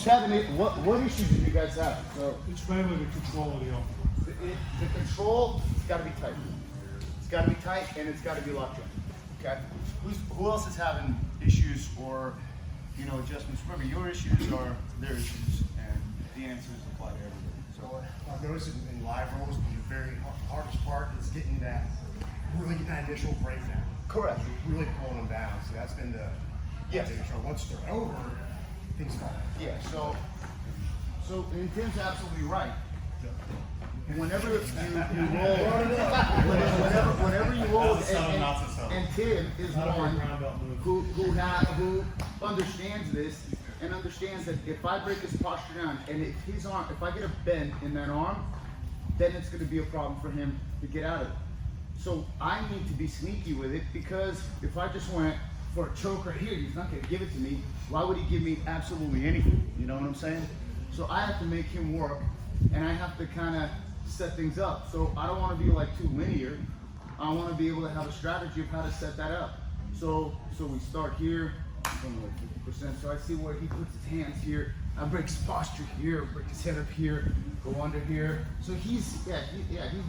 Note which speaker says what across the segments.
Speaker 1: What issues do you guys have? So
Speaker 2: It's mainly the control of the arm.
Speaker 1: the control, it's got to be tight. It's got to be tight and it's got to be locked in. Okay. Who else is having issues or adjustments? Remember, your issues are their issues, and the answers apply to everybody.
Speaker 3: So I've noticed in live rolls, the very hardest part is getting that initial breakdown.
Speaker 1: Correct.
Speaker 3: Really pulling them down. So that's been the
Speaker 1: Yes.
Speaker 3: So once they're over, things fall.
Speaker 1: Yeah. So and Tim's absolutely right. Whenever you roll, whenever you roll, and Tim is one who understands this and understands that if I break his posture down and if I get a bend in that arm, then it's going to be a problem for him to get out of it. So I need to be sneaky with it, because if I just went for a choke right here, he's not going to give it to me. Why would he give me absolutely anything? You know what I'm saying? So I have to make him work, and I have to kind of set things up. So I don't want to be like too linear. I want to be able to have a strategy of how to set that up. So we start here, only like 50%. So I see where he puts his hands here. I break his posture here, break his head up here, go under here. So he's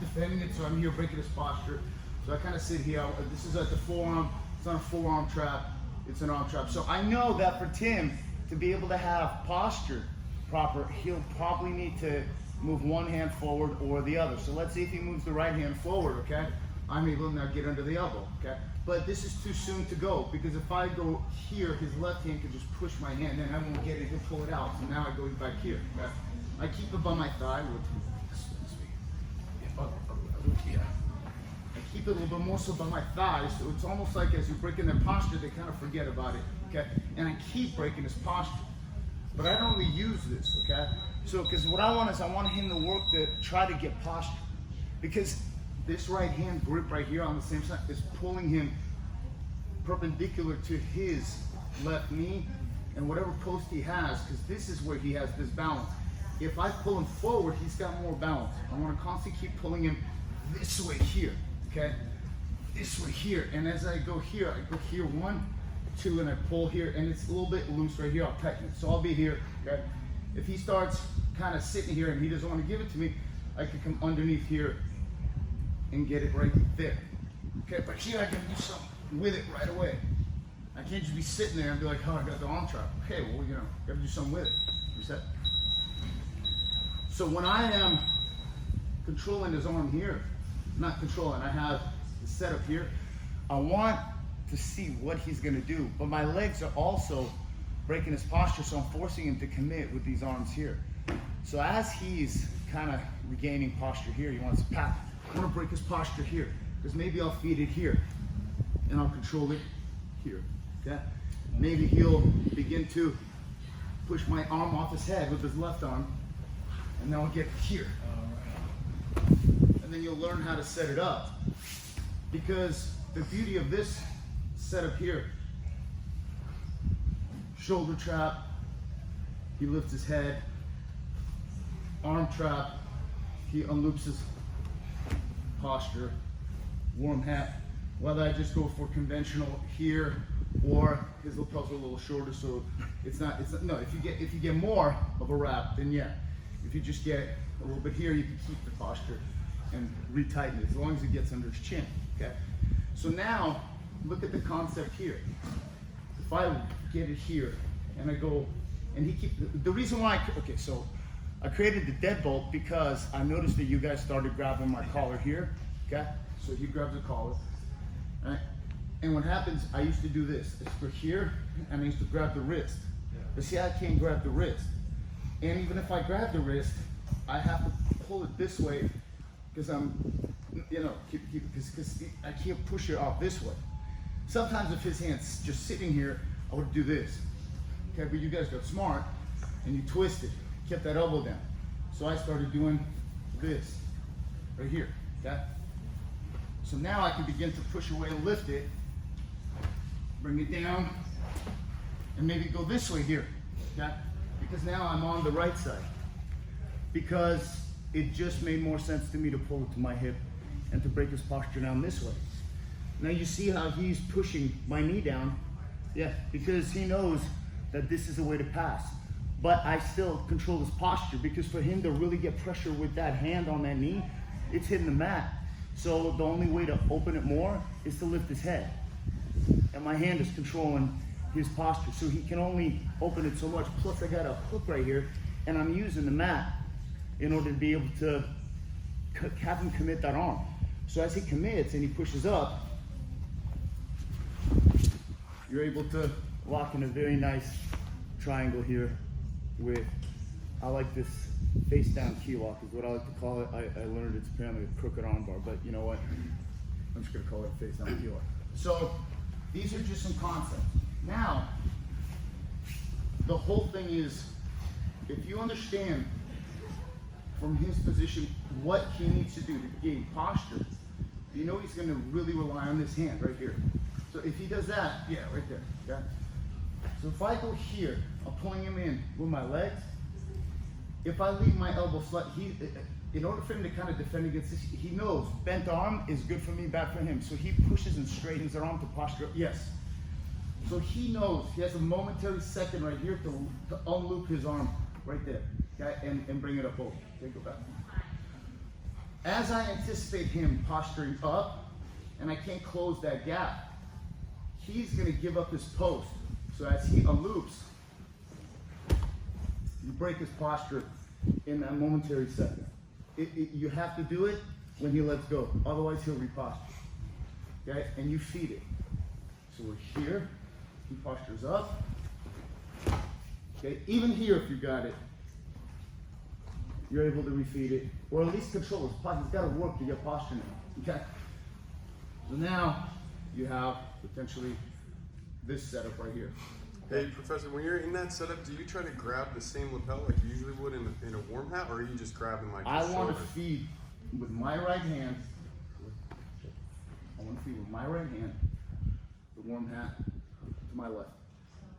Speaker 1: defending it. So I'm here breaking his posture. So I kind of sit here. This is at the forearm. It's not a forearm trap. It's an arm trap. So I know that for Tim to be able to have posture proper, he'll probably need to move one hand forward or the other. So let's see if he moves the right hand forward, okay? I'm able to now get under the elbow, okay? But this is too soon to go, because if I go here, his left hand can just push my hand, and I won't get it, he'll pull it out. So now I go back here, okay? I keep it by my thigh. I keep it a little bit more so by my thighs, so it's almost like as you're breaking their posture, they kind of forget about it, okay? And I keep breaking his posture. But I don't really use this, okay? So, because what I want is I want him to work to try to get posture. Because this right hand grip right here on the same side is pulling him perpendicular to his left knee and whatever post he has, because this is where he has this balance. If I pull him forward, he's got more balance. I want to constantly keep pulling him this way here, okay? This way here. And as I go here 1, 2, and I pull here, and it's a little bit loose right here, I'll tighten it. So I'll be here, okay? If he starts kind of sitting here and he doesn't want to give it to me, I can come underneath here and get it right there. Okay, but here I can do something with it right away. I can't just be sitting there and be like, oh, I got the arm trap. Okay, well, gotta do something with it. Reset. So when I am controlling his arm here, not controlling, I have the setup here, I want to see what he's gonna do, but my legs are also breaking his posture, so I'm forcing him to commit with these arms here. So as he's kind of regaining posture here, he wants to pat. I want to break his posture here, because maybe I'll feed it here, and I'll control it here, okay? Maybe he'll begin to push my arm off his head with his left arm, and then I'll get here. And then you'll learn how to set it up, because the beauty of this setup here, shoulder trap, he lifts his head, arm trap, he unloops his posture, warm hat, whether I just go for conventional here or his lapels are a little shorter, so it's not, no, if you get more of a wrap, then yeah. If you just get a little bit here, you can keep the posture and retighten it as long as it gets under his chin, okay? So now, look at the concept here. If I get it here and I go, and he keeps, the reason why, okay, so I created the deadbolt because I noticed that you guys started grabbing my collar here, okay? So he grabs the collar, right? And what happens, I used to do this. It's for here, and I used to grab the wrist. But see, I can't grab the wrist. And even if I grab the wrist, I have to pull it this way because I'm, because I can't push it off this way. Sometimes if his hand's just sitting here, I would do this, okay? But you guys got smart, and you twisted, kept that elbow down. So I started doing this, right here, okay? So now I can begin to push away and lift it, bring it down, and maybe go this way here, okay? Because now I'm on the right side. Because it just made more sense to me to pull it to my hip and to break his posture down this way. Now you see how he's pushing my knee down? Yeah, because he knows that this is a way to pass. but I still control his posture, because for him to really get pressure with that hand on that knee, it's hitting the mat. So the only way to open it more is to lift his head. And my hand is controlling his posture, so he can only open it so much. Plus I got a hook right here, and I'm using the mat in order to be able to have him commit that arm. So as he commits and he pushes up, you're able to lock in a very nice triangle here with, I like this face down key lock is what I like to call it. I learned it's apparently a crooked arm bar, but you know what? I'm just gonna call it a face down key lock. So these are just some concepts. Now, the whole thing is, if you understand from his position what he needs to do to gain posture, you know he's gonna really rely on this hand right here. So if he does that, yeah, right there, okay? So if I go here, I'm pulling him in with my legs. If I leave my elbow slightly, in order for him to kind of defend against this, he knows bent arm is good for me, bad for him. So he pushes and straightens their arm to posture up. Yes. So he knows he has a momentary second right here to unloop his arm right there, okay, and bring it up over. Okay, go back. As I anticipate him posturing up, and I can't close that gap, he's gonna give up his post. So as he unloops, you break his posture in that momentary second. You have to do it when he lets go, otherwise he'll reposture. Okay, and you feed it. So we're here, he postures up. Okay, even here if you got it, you're able to refeed it, or at least control his posture. He's got to work to get posture now. Okay, so now you have potentially this setup right here.
Speaker 4: Hey, Professor, when you're in that setup, do you try to grab the same lapel like you usually would in a warm hat, or are you just grabbing like
Speaker 1: I
Speaker 4: the
Speaker 1: want
Speaker 4: shoulder?
Speaker 1: to feed with my right hand. I want to feed with my right hand the warm hat to my left.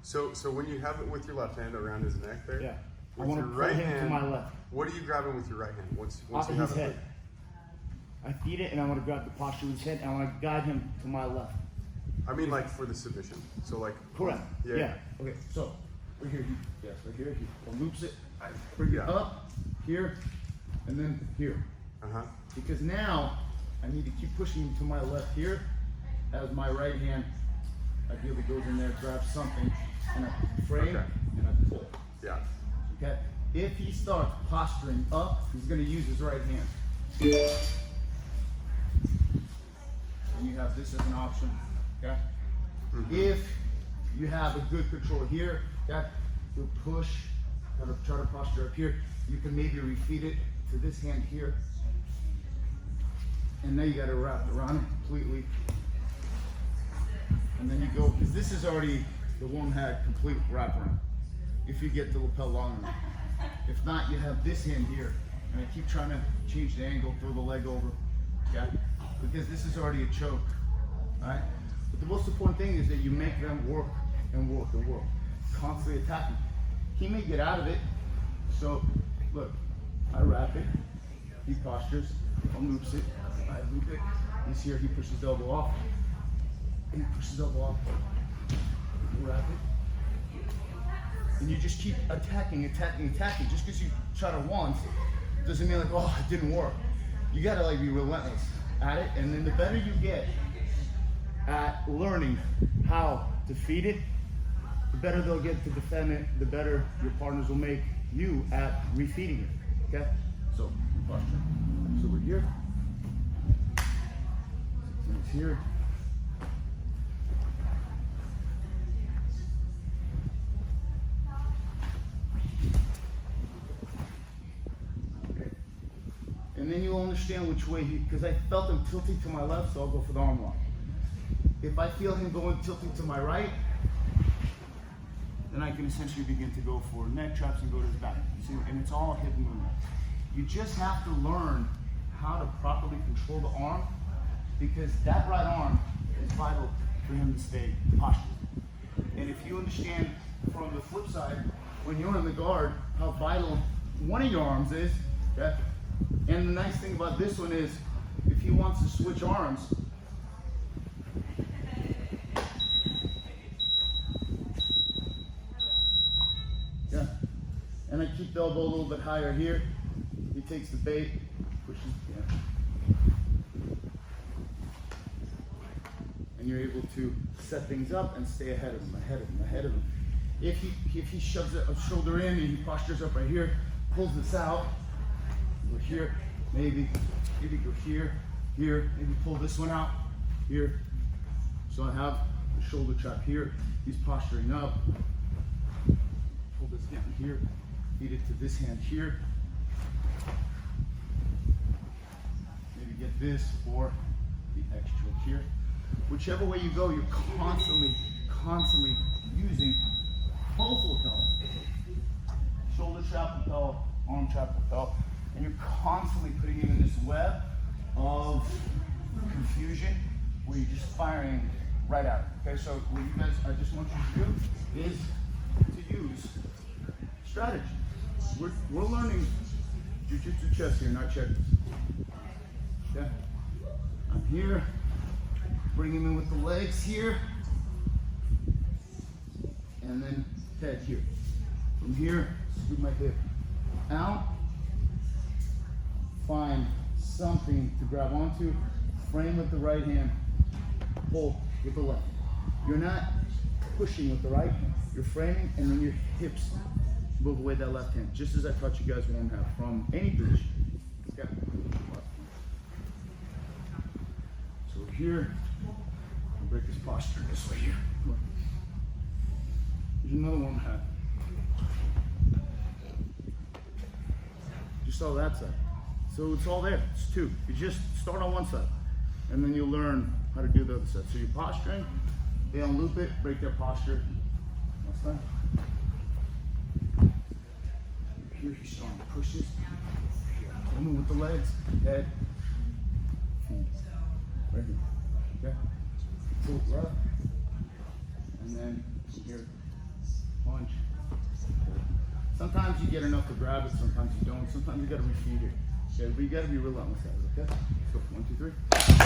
Speaker 4: So when you have it with your left hand around his neck there,
Speaker 1: Yeah. I
Speaker 4: with
Speaker 1: want
Speaker 4: your
Speaker 1: to pull
Speaker 4: right
Speaker 1: him
Speaker 4: hand,
Speaker 1: to my left.
Speaker 4: what are you grabbing with your right hand? Once
Speaker 1: Off
Speaker 4: you
Speaker 1: of
Speaker 4: have
Speaker 1: his
Speaker 4: it,
Speaker 1: head. I feed it and I want to grab the posture with his head and I want to guide him to my left.
Speaker 4: I mean like for the submission. So like
Speaker 1: Correct.
Speaker 4: Yeah.
Speaker 1: Okay, so right here, yes, right here, he loops it. I bring it up here and then here. Because now I need to keep pushing him to my left here as my right hand ideally goes in there, grabs something, and I frame and I pull.
Speaker 4: Yeah.
Speaker 1: Okay? If he starts posturing up, he's going to use his right hand. And you have this as an option. Okay? If you have a good control here, okay, you'll push, try to posture up here. You can maybe refeed it to this hand here. And now you got to wrap it around it completely. And then you go, because this is already the one had complete wraparound. If you get the lapel long enough. If not, you have this hand here. And I keep trying to change the angle, throw the leg over. Okay? Because this is already a choke. Alright? But the most important thing is that you make them work and work and work. Constantly attacking. He may get out of it. So look, I wrap it. He postures. Unloops it. I loop it. He's here, he pushes the elbow off. He pushes the elbow off. Wrap it. And you just keep attacking. Just because you try to once doesn't mean like, oh, it didn't work. You gotta like be relentless at it, and then the better you get at learning how to feed it, the better they'll get to defend it, the better your partners will make you at refeeding it. Okay? So, posture. So we're here. It's here. And then you'll understand which way because I felt him tilting to my left, so I'll go for the arm lock. If I feel him going tilting to my right, then I can essentially begin to go for neck traps and go to his back. See, and it's all hip movement. You just have to learn how to properly control the arm because that right arm is vital for him to stay postured. And if you understand from the flip side, when you're in the guard, how vital one of your arms is, okay? And the nice thing about this one is, if he wants to switch arms, yeah, and I keep the elbow a little bit higher here. He takes the bait, pushes down. And you're able to set things up and stay ahead of him, ahead of him, ahead of him. If he shoves a shoulder in and he postures up right here, pulls this out, go here, maybe go here, maybe pull this one out, here. So I have the shoulder trap here, he's posturing up, pull this down here, feed it to this hand here, maybe get this or the X choke here. Whichever way you go, you're constantly using both lapels. Shoulder trap lapel, arm trap lapel, and you're constantly putting him in this web of confusion where you're just firing right out. Okay, so what you guys, I just want you to do is to use strategy. We're learning Jiu-Jitsu chess here, not checkers. Okay, I'm here. Bring him in with the legs here, and then head here. From here, scoop my hip out, find something to grab onto, frame with the right hand, pull with the left. You're not pushing with the right, you're framing, and then your hips move away that left hand, just as I taught you guys warm half from any position. Okay. So we're here. Break his posture this way here. Come on. There's another one we had. You saw that side. So it's all there. It's two. You just start on one side, and then you'll learn how to do the other side. So you're posturing, they unloop it, break their posture. Last time. Here he's strong. Pushes. Move with the legs. Head. Feet. Right here. Okay? Pull left, and then here, punch. Sometimes you get enough to grab it, sometimes you don't. Sometimes you gotta refeed it. Okay, but you gotta be relentless at it, okay? Let's go, 1, 2, 3.